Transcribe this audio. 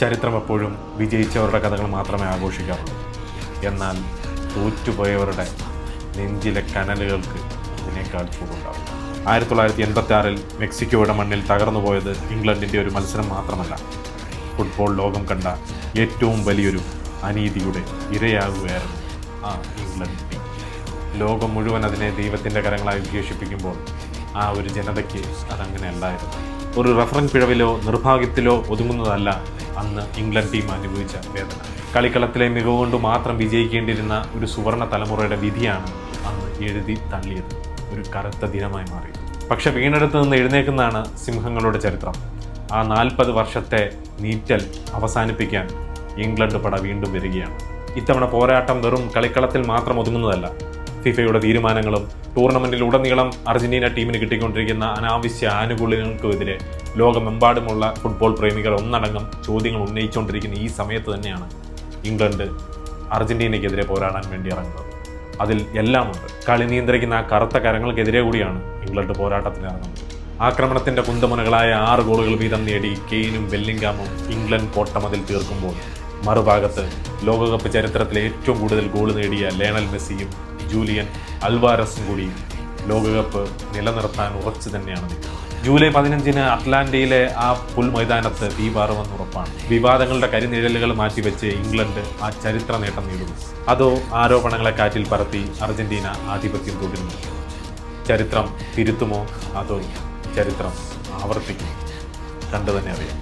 ചരിത്രം എപ്പോഴും വിജയിച്ചവരുടെ കഥകൾ മാത്രമേ ആഘോഷിക്കാറുള്ളൂ. എന്നാൽ തോറ്റുപോയവരുടെ നെഞ്ചിലെ കനലുകൾക്ക് അതിനേക്കാൾ ചൂടുണ്ടാവും. 1986 മെക്സിക്കോയുടെ മണ്ണിൽ തകർന്നുപോയത് ഇംഗ്ലണ്ടിൻ്റെ ഒരു മത്സരം മാത്രമല്ല, ഫുട്ബോൾ ലോകം കണ്ട ഏറ്റവും വലിയൊരു അനീതിയുടെ ഇരയാകുകയായിരുന്നു ആ ഇംഗ്ലണ്ട് ടീം. ലോകം മുഴുവൻ അതിനെ ദൈവത്തിൻ്റെ കരങ്ങളായി വിശേഷിപ്പിക്കുമ്പോൾ ആ ഒരു ജനതയ്ക്ക് അതങ്ങനെയല്ലായിരുന്നു. ഒരു റഫറൻസ് പിഴവിലോ നിർഭാഗ്യത്തിലോ ഒതുങ്ങുന്നതല്ല അന്ന് ഇംഗ്ലണ്ട് ടീം അനുഭവിച്ച വേദന. കളിക്കളത്തിലെ മികവുകൊണ്ട് മാത്രം വിജയിക്കേണ്ടിയിരുന്ന ഒരു സുവർണ തലമുറയുടെ വിധിയാണ് അന്ന് എഴുതി തള്ളിയത്, ഒരു കറുത്ത ദിനമായി മാറി. പക്ഷെ വീണെടുത്ത് നിന്ന് എഴുന്നേക്കുന്നതാണ് സിംഹങ്ങളുടെ ചരിത്രം. ആ 40 വർഷത്തെ നീറ്റൽ അവസാനിപ്പിക്കാൻ ഇംഗ്ലണ്ട് പട വീണ്ടും വരികയാണ്. ഇത്തവണ പോരാട്ടം വെറും കളിക്കളത്തിൽ മാത്രം ഒതുങ്ങുന്നതല്ല. ഫിഫയുടെ തീരുമാനങ്ങളും ടൂർണമെൻറ്റിലുടനീളം അർജന്റീന ടീമിന് കിട്ടിക്കൊണ്ടിരിക്കുന്ന അനാവശ്യ ആനുകൂല്യങ്ങൾക്കുമെതിരെ ലോകമെമ്പാടുമുള്ള ഫുട്ബോൾ പ്രേമികൾ ഒന്നടങ്കം ചോദ്യങ്ങൾ ഉന്നയിച്ചുകൊണ്ടിരിക്കുന്ന ഈ സമയത്ത് തന്നെയാണ് ഇംഗ്ലണ്ട് അർജന്റീനയ്ക്കെതിരെ പോരാടാൻ വേണ്ടി ഇറങ്ങുന്നത്. അതിൽ എല്ലാമുണ്ട്. കളി നിയന്ത്രിക്കുന്ന ആ കറുത്ത കരങ്ങൾക്കെതിരെ കൂടിയാണ് ഇംഗ്ലണ്ട് പോരാട്ടത്തിനിറങ്ങുന്നത്. ആക്രമണത്തിൻ്റെ കുന്തമുനകളായ 6 ഗോളുകൾ വീതം നേടി കെയ്നും ബെല്ലിംഗാമും ഇംഗ്ലണ്ട് കോട്ടമതിൽ തീർക്കുമ്പോൾ മറുഭാഗത്ത് ലോകകപ്പ് ചരിത്രത്തിലെ ഏറ്റവും കൂടുതൽ ഗോൾ നേടിയ ലയണൽ മെസ്സിയും ജൂലിയൻ അൽവാരസും കൂടി ലോകകപ്പ് നിലനിർത്താൻ ഉറച്ചു തന്നെയാണ് നിൽക്കുന്നത്. ജൂലൈ 15 അറ്റ്ലാന്റയിലെ ആ പുൽമൈതാനത്ത് തീപാറുമെന്ന് ഉറപ്പാണ്. വിവാദങ്ങളുടെ കരിനിഴലുകൾ മാറ്റിവെച്ച് ഇംഗ്ലണ്ട് ആ ചരിത്ര നേട്ടം നേടുന്നു. അതോ ആരോപണങ്ങളെ കാറ്റിൽ പറത്തി അർജന്റീന ആധിപത്യം തുടരുന്നു? ചരിത്രം തിരുത്തുമോ അതോ ചരിത്രം ആവർത്തിക്കുമോ? കണ്ടു തന്നെ അറിയാം.